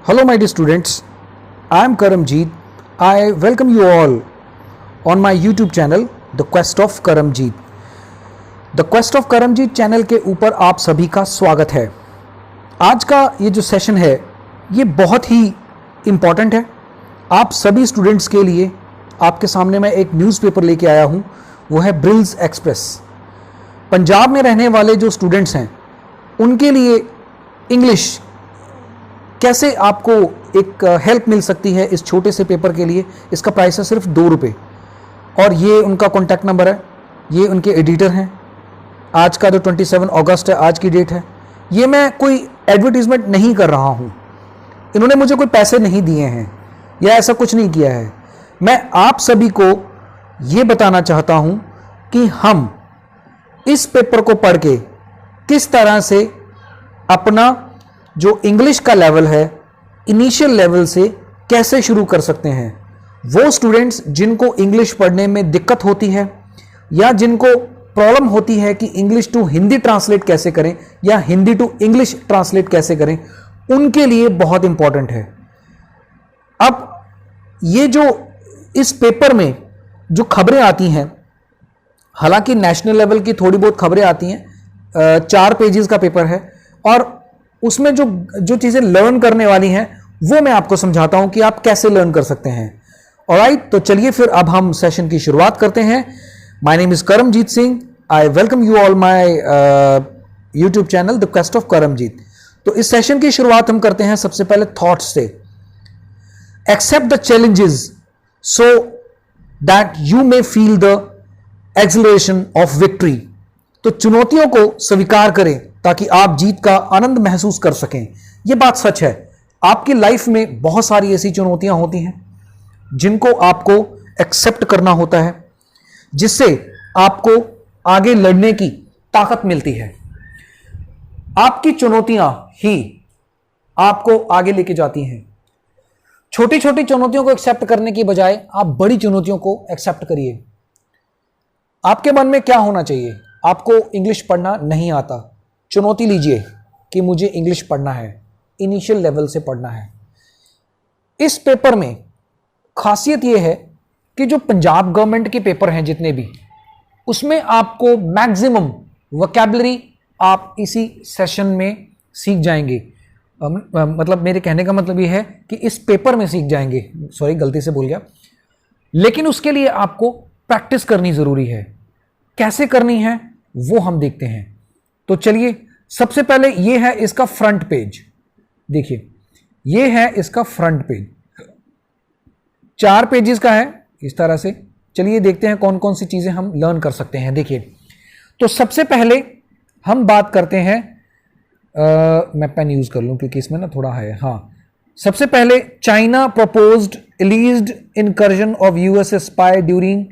Hello, my dear students. I am Karamjeet. I welcome you all on my YouTube channel, The Quest of Karamjeet. The Quest of Karamjeet channel के ऊपर आप सभी का स्वागत है। आज का ये जो सेशन है ये बहुत ही इम्पॉर्टेंट है आप सभी स्टूडेंट्स के लिए। आपके सामने मैं एक न्यूज़पेपर लेके आया हूँ, वो है ब्रिल्स एक्सप्रेस। पंजाब में रहने वाले जो स्टूडेंट्स हैं उनके लिए इंग्लिश कैसे आपको एक हेल्प मिल सकती है इस छोटे से पेपर के लिए। इसका प्राइस है सिर्फ ₹2 और ये उनका कॉन्टैक्ट नंबर है, ये उनके एडिटर हैं। आज का जो 27 अगस्त है, आज की डेट है। ये मैं कोई एडवर्टीजमेंट नहीं कर रहा हूँ, इन्होंने मुझे कोई पैसे नहीं दिए हैं या ऐसा कुछ नहीं किया है। मैं आप सभी को ये बताना चाहता हूँ कि हम इस पेपर को पढ़ के किस तरह से अपना जो इंग्लिश का लेवल है इनिशियल लेवल से कैसे शुरू कर सकते हैं। वो स्टूडेंट्स जिनको इंग्लिश पढ़ने में दिक्कत होती है या जिनको प्रॉब्लम होती है कि इंग्लिश टू हिंदी ट्रांसलेट कैसे करें या हिंदी टू इंग्लिश ट्रांसलेट कैसे करें, उनके लिए बहुत इंपॉर्टेंट है। अब ये जो इस पेपर में जो खबरें आती हैं, हालांकि नेशनल लेवल की थोड़ी बहुत खबरें आती हैं, 4 पेजेस का पेपर है और उसमें जो चीज़ें लर्न करने वाली हैं वो मैं आपको समझाता हूं कि आप कैसे लर्न कर सकते हैं। ऑलराइट, तो चलिए फिर अब हम सेशन की शुरुआत करते हैं। My name is Karamjit Singh. I welcome you all my YouTube channel the quest of Karamjit. तो इस सेशन की शुरुआत हम करते हैं सबसे पहले थॉट्स से। Accept the challenges so that you may feel the acceleration of victory. तो चुनौतियों को स्वीकार करें ताकि आप जीत का आनंद महसूस कर सकें। यह बात सच है, आपकी लाइफ में बहुत सारी ऐसी चुनौतियां होती हैं जिनको आपको एक्सेप्ट करना होता है, जिससे आपको आगे लड़ने की ताकत मिलती है। आपकी चुनौतियां ही आपको आगे लेके जाती हैं। छोटी छोटी चुनौतियों को एक्सेप्ट करने की बजाय आप बड़ी चुनौतियों को एक्सेप्ट करिए। आपके मन में क्या होना चाहिए? आपको इंग्लिश पढ़ना नहीं आता, चुनौती लीजिए कि मुझे इंग्लिश पढ़ना है, इनिशियल लेवल से पढ़ना है। इस पेपर में खासियत यह है कि जो पंजाब गवर्नमेंट के पेपर हैं जितने भी, उसमें आपको मैक्सिमम वोकैबुलरी आप इसी सेशन में सीख जाएंगे। मतलब मेरे कहने का मतलब यह है कि इस पेपर में सीख जाएंगे। सॉरी, गलती से बोल गया। लेकिन उसके लिए आपको प्रैक्टिस करनी जरूरी है। कैसे करनी है वो हम देखते हैं। तो चलिए, सबसे पहले ये है इसका फ्रंट पेज। देखिए, ये है इसका फ्रंट पेज, 4 पेजेस का है इस तरह से। चलिए देखते हैं कौन कौन सी चीजें हम लर्न कर सकते हैं। देखिए, तो सबसे पहले हम बात करते हैं, मैं पेन यूज कर लूं क्योंकि इसमें ना थोड़ा है। हाँ, सबसे पहले China proposed alleged incursion of US spy during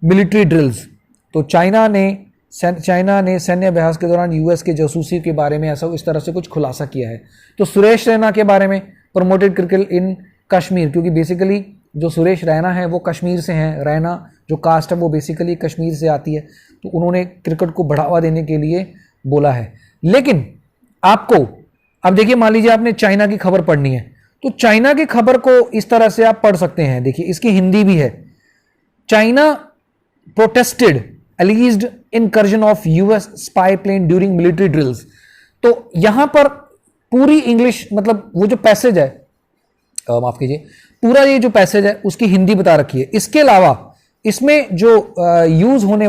military drills. तो चाइना ने सैन्य अभ्यास के दौरान यूएस के जासूसी के बारे में ऐसा इस तरह से कुछ खुलासा किया है। तो सुरेश रैना के बारे में, प्रमोटेड क्रिकेट इन कश्मीर, क्योंकि बेसिकली जो सुरेश रैना है वो कश्मीर से हैं। रैना जो कास्ट है वो बेसिकली कश्मीर से आती है, तो उन्होंने क्रिकेट को बढ़ावा देने के लिए बोला है। लेकिन आपको अब देखिए, मान लीजिए आपने चाइना की खबर पढ़नी है, तो चाइना की खबर को इस तरह से आप पढ़ सकते हैं। देखिए, इसकी हिंदी भी है। China protested alleged incursion of US spy plane during military drills। तो यहां पर पूरी इंग्लिश, मतलब वो जो पैसेज है, माफ कीजिए, पूरा ये जो पैसेज है उसकी हिंदी बता रखी है। इसके अलावा इसमें जो यूज होने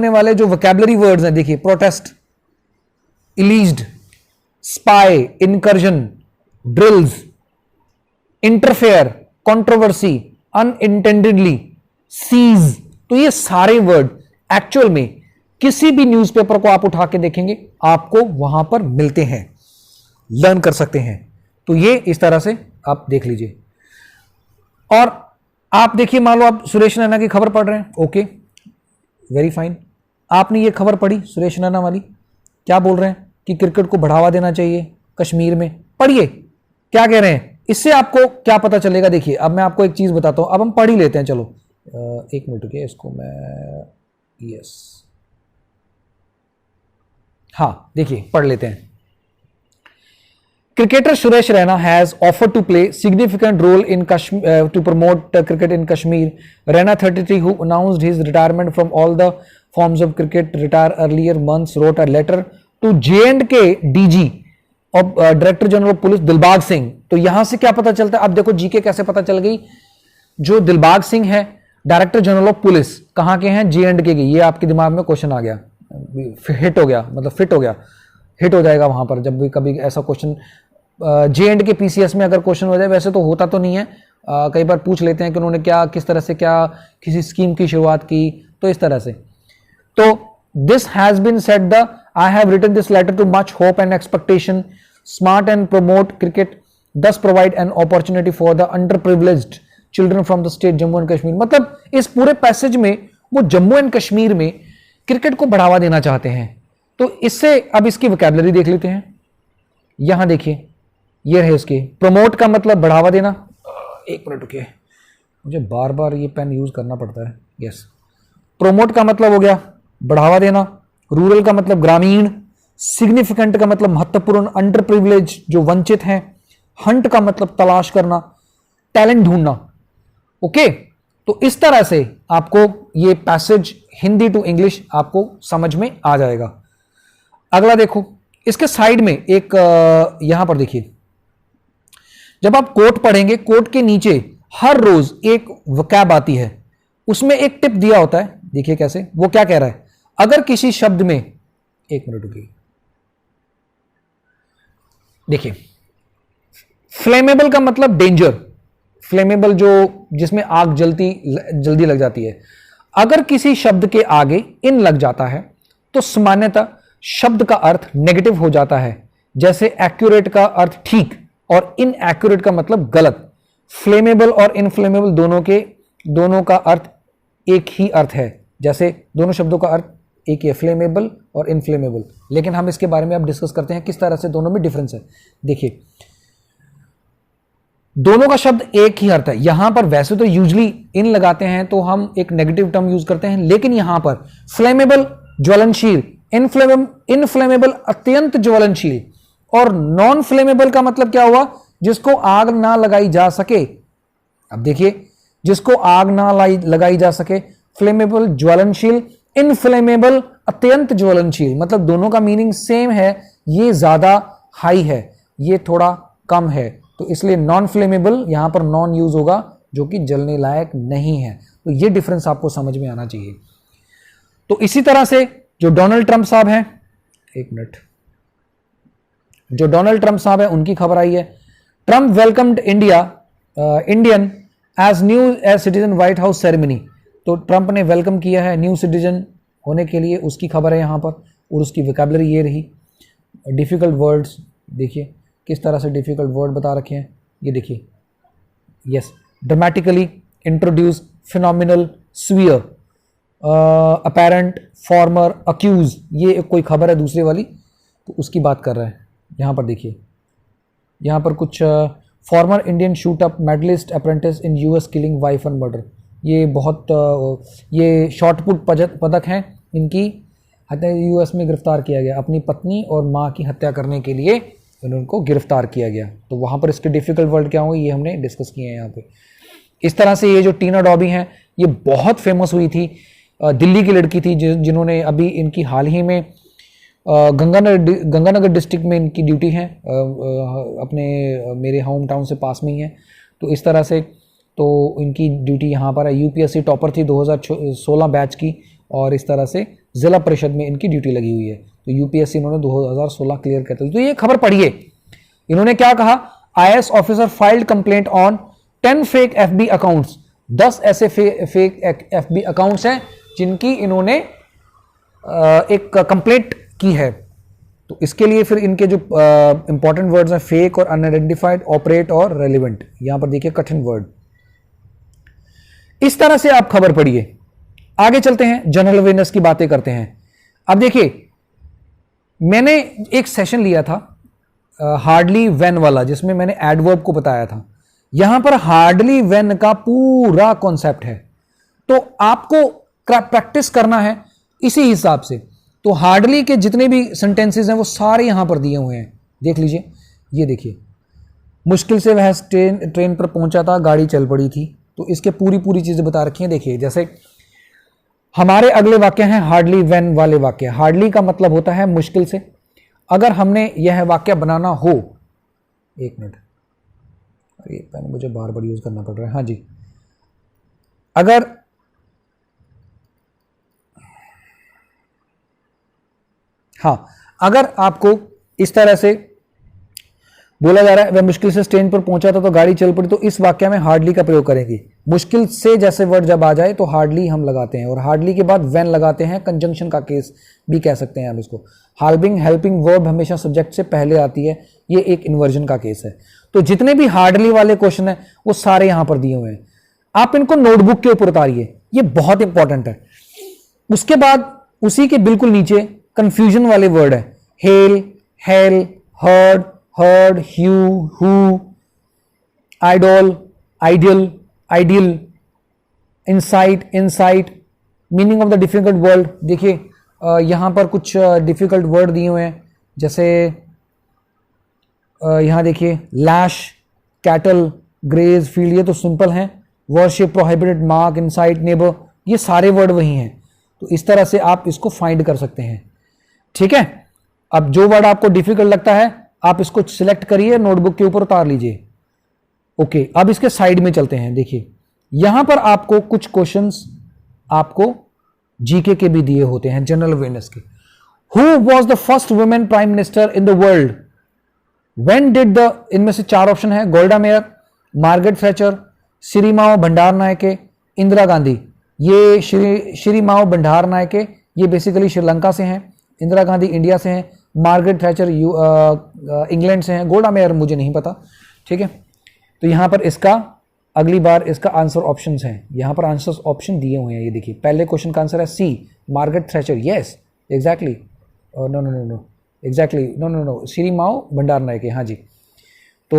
वाले जो वोकैबुलरी वर्ड्स हैं, देखिए, protest, alleged, spy, incursion, drills, interfere, controversy, unintendedly, seize. तो ये सारे वर्ड एक्चुअल में किसी भी न्यूज़पेपर को आप उठा के देखेंगे आपको वहां पर मिलते हैं, लर्न कर सकते हैं। तो ये इस तरह से आप देख लीजिए। और आप देखिए, मान लो आप सुरेश रैना की खबर पढ़ रहे हैं, ओके, वेरी फाइन। आपने ये खबर पढ़ी सुरेश रैना वाली, क्या बोल रहे हैं कि क्रिकेट को बढ़ावा देना चाहिए कश्मीर में। पढ़िए क्या कह रहे हैं, इससे आपको क्या पता चलेगा। देखिए, अब मैं आपको एक चीज बताता हूं, अब हम पढ़ ही लेते हैं। चलो एक मिनट रुकिए, इसको मैं, यस, हाँ, देखिए पढ़ लेते हैं। Cricketer Suresh Raina has offered to play significant role in Kashmir to promote cricket in Kashmir. Raina, 33, who announced his retirement from all the forms of cricket, retired earlier months, wrote a letter to J&K DG और director general of police Dilbag Singh. तो यहां से क्या पता चलता है, अब देखो जीके कैसे पता चल गई। जो दिलबाग सिंह है डायरेक्टर जनरल ऑफ पुलिस, कहां के हैं, J&K के। ये आपके दिमाग में क्वेश्चन आ गया, हिट हो गया, मतलब फिट हो गया, हिट हो जाएगा वहां पर जब भी कभी ऐसा क्वेश्चन J&K PCS में अगर क्वेश्चन हो जाए। वैसे तो होता तो नहीं है, कई बार पूछ लेते हैं कि उन्होंने क्या, किस तरह से, क्या किसी स्कीम की शुरुआत की, तो इस तरह से। तो this has been said the I have written this letter to much hope and expectation smart and promote cricket thus provide an opportunity for the underprivileged children from the state Jammu and Kashmir. मतलब इस पूरे passage में वो Jammu and Kashmir में cricket को बढ़ावा देना चाहते हैं। तो इससे अब इसकी वोकैबुलरी देख लेते हैं। यहां देखिए, ये रहे इसके। प्रमोट का मतलब बढ़ावा देना। एक मिनट रुकिए, मुझे बार बार ये पेन यूज करना पड़ता है। यस, प्रोमोट का मतलब हो गया बढ़ावा देना, रूरल का मतलब ग्रामीण, सिग्निफिकेंट का मतलब महत्वपूर्ण, अंडर प्रिविलेज जो वंचित हैं, हंट का मतलब तलाश करना, टैलेंट ढूंढना। ओके, तो इस तरह से आपको ये पैसेज हिंदी टू इंग्लिश आपको समझ में आ जाएगा। अगला देखो, इसके साइड में एक यहां पर देखिए, जब आप कोट पढ़ेंगे, कोट के नीचे हर रोज एक वोकैब आती है, उसमें एक टिप दिया होता है। देखिए कैसे, वो क्या कह रहा है, अगर किसी शब्द में, एक मिनट रुकिए, देखिए, फ्लेमेबल का मतलब डेंजर, फ्लेमेबल जो जिसमें आग जल्दी लग जाती है। अगर किसी शब्द के आगे इन लग जाता है तो सामान्यतः शब्द का अर्थ नेगेटिव हो जाता है। जैसे एक्यूरेट का अर्थ ठीक और इनएक्यूरेट का मतलब गलत। फ्लेमेबल और इनफ्लेमेबल दोनों का अर्थ एक ही अर्थ है। जैसे दोनों शब्दों का अर्थ एक ही है, फ्लेमेबल और इनफ्लेमेबल। लेकिन हम इसके बारे में अब डिस्कस करते हैं किस तरह से दोनों में डिफरेंस है। देखिए, दोनों का शब्द एक ही अर्थ है। यहां पर वैसे तो यूजली इन लगाते हैं तो हम एक नेगेटिव टर्म यूज करते हैं, लेकिन यहां पर फ्लेमेबल ज्वलनशील, इनफ्लेमेबल अत्यंत ज्वलनशील, और नॉन फ्लेमेबल का मतलब क्या हुआ, जिसको आग ना लगाई जा सके। अब देखिए, जिसको आग ना लगाई जा सके, फ्लेमेबल ज्वलनशील, इनफ्लेमेबल अत्यंत ज्वलनशील, मतलब दोनों का मीनिंग सेम है। ये ज्यादा हाई है, ये थोड़ा कम है, तो इसलिए नॉन फ्लेमेबल यहां पर नॉन यूज होगा, जो कि जलने लायक नहीं है। तो ये डिफरेंस आपको समझ में आना चाहिए। तो इसी तरह से जो डोनाल्ड ट्रंप साहब हैं, एक मिनट, जो डोनाल्ड ट्रंप साहब है उनकी खबर आई है। Trump welcomed Indian as new age citizen White House ceremony. तो ट्रंप ने वेलकम किया है न्यू सिटीजन होने के लिए, उसकी खबर है यहां पर। और उसकी वोकैबुलरी ये रही। डिफिकल्ट वर्ड्स देखिए किस तरह से डिफिकल्ट वर्ड बता रखे हैं। ये देखिए, yes, dramatically introduce, phenomenal, swear, apparent, former, accuse, ये कोई खबर है दूसरे वाली, तो उसकी बात कर रहा है। यहाँ पर देखिए, यहाँ पर कुछ former Indian shoot up medallist apprentice in US killing wife and murder. ये बहुत ये शॉर्टपुट पदक हैं, इनकी हत्या यूएस में गिरफ्तार किया गया। अपनी पत्नी और माँ की हत्या करने के लिए उनको गिरफ्तार किया गया। तो वहाँ पर इसके डिफिकल्ट वर्ड क्या होंगे ये हमने डिस्कस किए हैं यहाँ पे। इस तरह से ये जो टीना डॉबी हैं, ये बहुत फेमस हुई थी, दिल्ली की लड़की थी जिन्होंने अभी इनकी हाल ही में गंगानगर डिस्ट्रिक्ट में इनकी ड्यूटी है, अपने मेरे होम टाउन से पास में ही है। तो इस तरह से तो इनकी ड्यूटी यहाँ पर है। यूपीएससी टॉपर थी 2016 बैच की, और इस तरह से जिला परिषद में इनकी ड्यूटी लगी हुई है। तो यूपीएससी इन्होंने 2016 क्लियर करते हुए। तो ये खबर पढ़िए, इन्होंने क्या कहा, IAS officer filed complaint on 10 fake FB accounts. 10 ऐसे फेक एफबी अकाउंट्स हैं जिनकी इन्होंने एक कंप्लेंट की है। तो इसके लिए फिर इनके जो इंपॉर्टेंट वर्ड्स हैं, फेक और अनआइडेंटिफाइड, ऑपरेट और रेलिवेंट। यहां पर देखिए कठिन वर्ड। इस तरह से आप खबर पढ़िए। आगे चलते हैं, जनरल अवेयरनेस की बातें करते हैं। अब देखिए, मैंने एक सेशन लिया था हार्डली व्हेन वाला, जिसमें मैंने एडवर्ब को बताया था। यहां पर हार्डली व्हेन का पूरा कॉन्सेप्ट है, तो आपको प्रैक्टिस करना है इसी हिसाब से। तो हार्डली के जितने भी सेंटेंसेस हैं वो सारे यहां पर दिए हुए हैं, देख लीजिए। ये देखिए, मुश्किल से वह ट्रेन पर पहुंचा था, गाड़ी चल पड़ी थी। तो इसके पूरी पूरी चीज़ें बता रखी हैं। देखिए, जैसे हमारे अगले वाक्य हैं हार्डली व्हेन वाले वाक्य। हार्डली का मतलब होता है मुश्किल से। अगर हमने यह वाक्य बनाना हो, एक मिनट, अरे पेन मुझे बार बार यूज करना पड़ रहा है। हाँ जी, अगर आपको इस तरह से बोला जा रहा है वह मुश्किल से स्टेशन पर पहुंचा था तो गाड़ी चल पड़ी, तो इस वाक्य में हार्डली का प्रयोग करेंगे। मुश्किल से जैसे वर्ड जब आ जाए तो हार्डली हम लगाते हैं, और हार्डली के बाद व्हेन लगाते हैं। कंजंक्शन का केस भी कह सकते हैं हम इसको। हेल्पिंग वर्ब हमेशा सब्जेक्ट से पहले आती है, ये एक इन्वर्जन का केस है। तो जितने भी हार्डली वाले क्वेश्चन है वो सारे यहां पर दिए हुए हैं, आप इनको नोटबुक के ऊपर उतारिए, ये बहुत इंपॉर्टेंट है। उसके बाद उसी के बिल्कुल नीचे कंफ्यूजन वाले वर्ड है, hail, hale, heard, herd, hue, who, idol, ideal, ideal, incite, insight, meaning of the difficult word. देखिए यहां पर कुछ डिफिकल्ट वर्ड दिए हुए हैं, जैसे यहां देखिए लैश, कैटल, ग्रेज, फील्ड, ये तो सिंपल हैं। Worship, prohibited, mark, insight, neighbour, ये सारे वर्ड वही हैं। तो इस तरह से आप इसको फाइंड कर सकते हैं। ठीक है, अब जो वर्ड आपको डिफिकल्ट लगता है आप इसको सिलेक्ट करिए, नोटबुक के ऊपर उतार लीजिए। ओके, अब इसके साइड में चलते हैं। देखिए यहां पर आपको कुछ क्वेश्चंस आपको जीके के भी दिए होते हैं, जनरल अवेयरनेस के। Who was the first women prime minister in the world? When did the, इनमें से चार ऑप्शन है, गोल्डा मेयर, मार्गरेट थैचर, श्रीमाओ भंडार नायके, इंदिरा गांधी। ये श्रीमाओ भंडार नायके ये बेसिकली श्रीलंका से हैं, इंदिरा गांधी इंडिया से हैं, मार्गरेट थैचर इंग्लैंड से हैं, गोल्डा मेयर मुझे नहीं पता। ठीक है, तो यहां पर इसका अगली बार इसका आंसर ऑप्शंस हैं, यहां पर आंसर ऑप्शन दिए हुए हैं। ये देखिए, पहले क्वेश्चन का आंसर है C, Margaret Thatcher. Yes, exactly, no no no no, exactly, no no no, Sirimavo Bandaranaike. हाँ जी, तो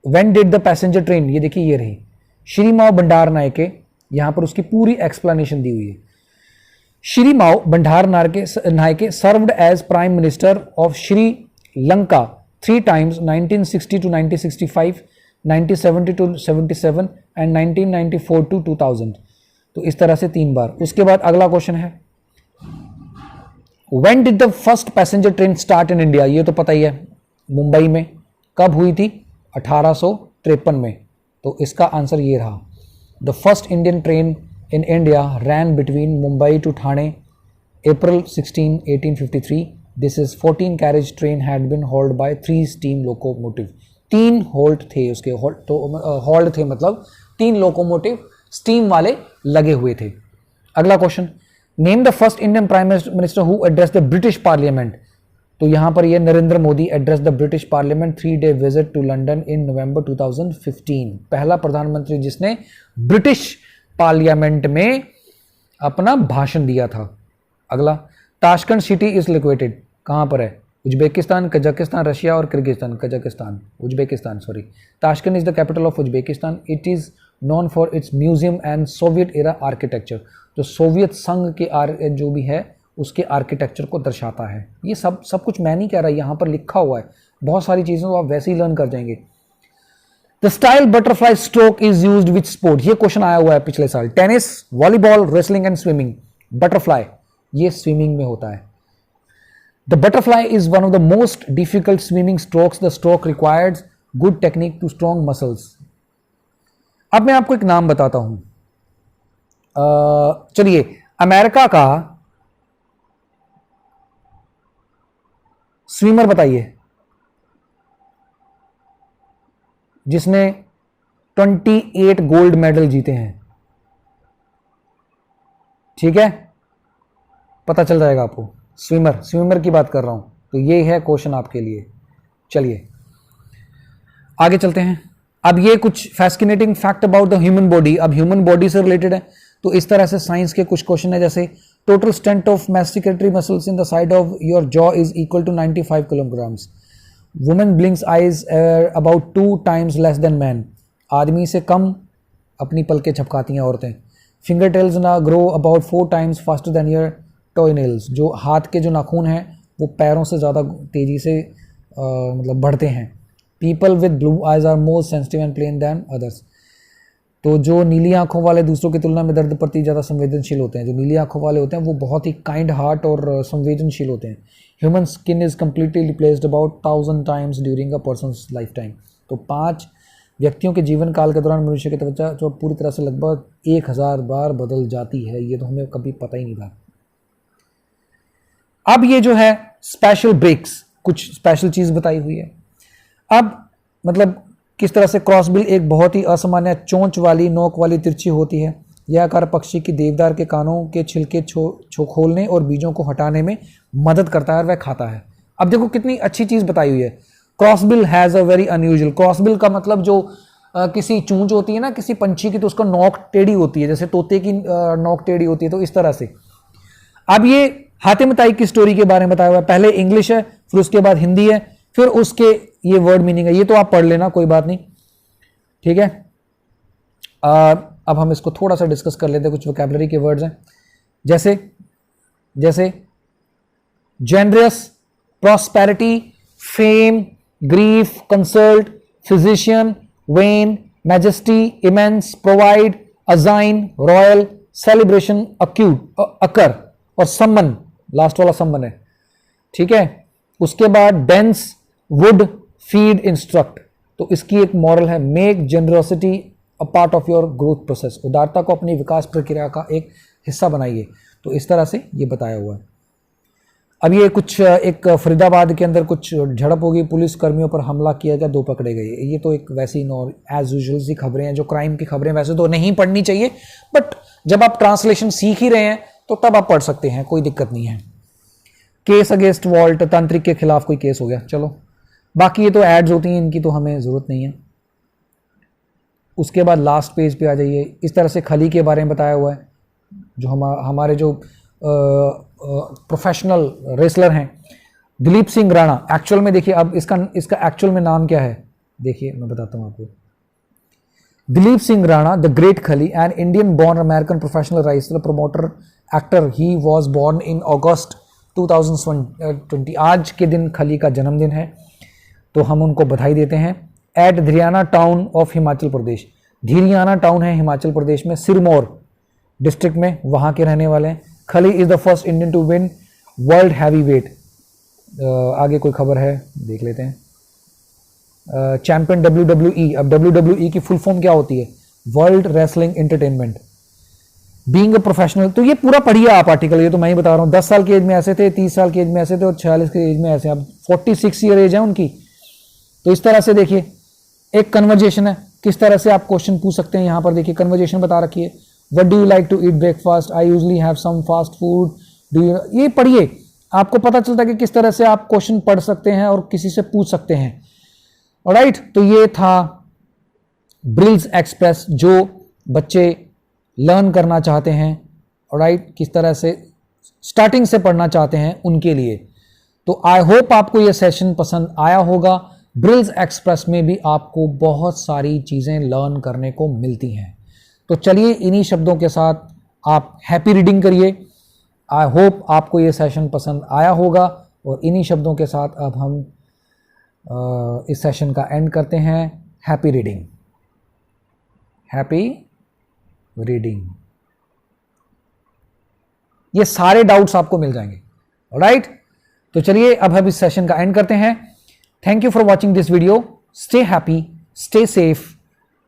when did the passenger train, ये देखिए ये रही श्रीमाओ भंडार नायके, यहां पर उसकी पूरी एक्सप्लेनेशन दी हुई है। Sirimavo Bandaranaike served as prime minister of Sri Lanka 3 times, 1960 to 1965, 1970 to 77 and 1994 to 2000। तो इस तरह से 3 बार। उसके बाद अगला क्वेश्चन है, when did the first passenger train start in India? ये तो पता ही है, मुंबई में। कब हुई थी? 1853 में। तो इसका आंसर ये रहा, the first Indian train in India ran between Mumbai to Thane, April 16, 1853. This is 14 carriage train had been hauled by 3 steam locomotive. 3 Holt थे उसके, हॉल्ड थे मतलब 3 लोकोमोटिव स्टीम वाले लगे हुए थे। अगला question, name the first Indian prime minister who address the British parliament. तो यहां पर ये Narendra Modi address the British parliament 3-day visit to London in November 2015। पहला प्रधानमंत्री जिसने ब्रिटिश पार्लियामेंट में अपना भाषण दिया था। अगला, ताशकंद सिटी इज लोकेटेड, कहां पर है? उज्बेकिस्तान, कजाकिस्तान, रशिया और Kyrgyzstan. Kazakhstan, Uzbekistan, sorry. Tashkent is the capital of Uzbekistan. It is known for its museum and Soviet era architecture. तो सोवियत संघ के जो भी है उसके आर्किटेक्चर को दर्शाता है। ये सब कुछ मैं नहीं कह रहा, यहां पर लिखा हुआ है। बहुत सारी चीजें तो आप वैसे ही लर्न कर जाएंगे। The style butterfly stroke is used which sport? ये क्वेश्चन आया हुआ है पिछले साल। Tennis, volleyball, wrestling and swimming. Butterfly ये स्विमिंग में होता है। The butterfly is one of the most difficult swimming strokes. The stroke requires good technique to strong muscles. अब मैं आपको एक नाम बताता हूं, चलिए, अमेरिका का स्विमर बताइए जिसने 28 गोल्ड मेडल जीते हैं। ठीक है, पता चल जाएगा आपको। स्विमर की बात कर रहा हूं। तो ये है क्वेश्चन आपके लिए। चलिए आगे चलते हैं। अब ये कुछ fascinating fact about the human body. अब ह्यूमन बॉडी से रिलेटेड है, तो इस तरह से साइंस के कुछ क्वेश्चन है, जैसे total strength of masticatory muscles in the side of your jaw is equal to 95 kilograms. Women blinks eyes about 2 times less than man. आदमी से कम अपनी पलकें झपकाती हैं औरतें। फिंगर टेल्स ना grow about 4 times faster than your toenails. जो हाथ के जो नाखून हैं वो पैरों से ज़्यादा तेज़ी से मतलब बढ़ते हैं। People with blue eyes are more sensitive and plain than others. तो जो नीली आंखों वाले दूसरों की तुलना में दर्द प्रति ज़्यादा संवेदनशील होते हैं। जो नीली आंखों वाले होते हैं वो बहुत ही काइंड हार्ट और संवेदनशील होते हैं। Human skin is completely replaced about 1000 times during a person's life time. तो 5 व्यक्तियों के जीवन काल के दौरान मनुष्य की त्वचा जो पूरी तरह से लगभग 1000 बार बदल जाती है। ये तो हमें कभी पता ही नहीं था। अब ये जो है स्पेशल ब्रेक्स, कुछ स्पेशल चीज़ बताई हुई है। अब मतलब किस तरह से क्रॉसबिल एक बहुत ही असामान्य चोंच वाली नोक वाली तिरछी होती है। यह आकार पक्षी की देवदार के कानों के छिलके खोलने और बीजों को हटाने में मदद करता है और वह खाता है। अब देखो कितनी अच्छी चीज़ बताई हुई है। Crossbill has a very unusual. Crossbill का मतलब जो किसी चूंच होती है ना किसी पंछी की, तो उसका नोक टेढ़ी होती है, जैसे तोते की नोक टेढ़ी होती है, तो इस तरह से। अब ये हातिम ताई की स्टोरी के बारे में बताया हुआ है। पहले इंग्लिश है, फिर उसके बाद हिंदी है, फिर उसके ये वर्ड मीनिंग है। ये तो आप पढ़ लेना, कोई बात नहीं, ठीक है। अब हम इसको थोड़ा सा डिस्कस कर लेते हैं। कुछ वोकैबुलरी के वर्ड्स हैं, जैसे generous, prosperity, fame, grief, consult, physician, vain, majesty, immense, provide, again, royal, celebration, acute, occur और सम्मन, लास्ट वाला सम्मन है, ठीक है। उसके बाद डेंस, वुड, फीड, इंस्ट्रक्ट। तो इसकी एक मॉरल है, make generosity a part of your growth process. उदारता को अपनी विकास प्रक्रिया का एक हिस्सा बनाइए। तो इस तरह से ये बताया हुआ है। अब ये कुछ एक फरीदाबाद के अंदर कुछ झड़प होगी, पुलिस कर्मियों पर हमला किया गया, 2 पकड़े गए। ये तो एक वैसी एज यूजुअल सी खबरें हैं, जो क्राइम की खबरें वैसे तो नहीं पढ़नी चाहिए, बट जब आप ट्रांसलेशन सीख ही रहे हैं तो तब आप पढ़ सकते हैं, कोई दिक्कत नहीं है। केस अगेंस्ट वॉल्ट, तांत्रिक के खिलाफ कोई केस हो गया, चलो। बाकी ये तो एड्स होती हैं, इनकी तो हमें ज़रूरत नहीं है। उसके बाद लास्ट पेज पे आ जाइए। इस तरह से खली के बारे में बताया हुआ है, जो हमारे जो प्रोफेशनल रेसलर हैं, दिलीप सिंह राणा। एक्चुअल में देखिए, अब इसका एक्चुअल में नाम क्या है, देखिए मैं बताता हूँ आपको। Dilip Singh Rana, the great Khali, an Indian born American professional wrestler, promoter, actor. He was born in August 2020। आज के दिन खली का जन्मदिन है, तो हम उनको बधाई देते हैं। At Dhiriyana town of Himachal Pradesh. Dhiriyana town है हिमाचल प्रदेश में, सिरमौर डिस्ट्रिक्ट में, वहाँ के रहने वाले हैं। Khali is the first Indian to win world heavy weight. आगे कोई खबर है, देख लेते हैं। Champion WWE। अब WWE की फुल फॉर्म क्या होती है, world wrestling entertainment. Being a professional, तो ये पूरा पढ़िए आप आर्टिकल, ये तो मैं ही बता रहा हूँ। 10 साल की एज में ऐसे थे, 30 साल की एज में ऐसे थे और 46 की एज में ऐसे। अब 46 ईयर एज है उनकी। तो इस तरह से देखिए, एक कन्वर्जेशन है, किस तरह से आप क्वेश्चन पूछ सकते हैं। यहाँ पर देखिए कन्वर्जेशन बता रखी है। What do you like to eat breakfast, I usually have some fast food, do you. ये पढ़िए, आपको पता चलता है कि किस तरह से आप क्वेश्चन पढ़ सकते हैं और किसी से पूछ सकते हैं। ऑलराइट, तो ये था ब्रिल्स एक्सप्रेस, जो बच्चे लर्न करना चाहते हैं, ऑलराइट, किस तरह से स्टार्टिंग से पढ़ना चाहते हैं उनके लिए। तो आई होप आपको ये सेशन पसंद आया होगा। ब्रिल्स एक्सप्रेस में भी आपको बहुत सारी चीज़ें लर्न करने को मिलती हैं। तो चलिए, इन्हीं शब्दों के साथ आप हैप्पी रीडिंग करिए। आई होप आपको ये सेशन पसंद आया होगा, और इन्हीं शब्दों के साथ अब हम इस सेशन का एंड करते हैं। Happy reading, happy reading. ये सारे डाउट्स आपको मिल जाएंगे, ऑलराइट। तो चलिए, अब हम इस सेशन का एंड करते हैं। Thank you for watching this video. Stay happy, stay safe.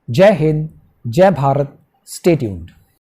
जय हिंद, जय भारत। Stay tuned.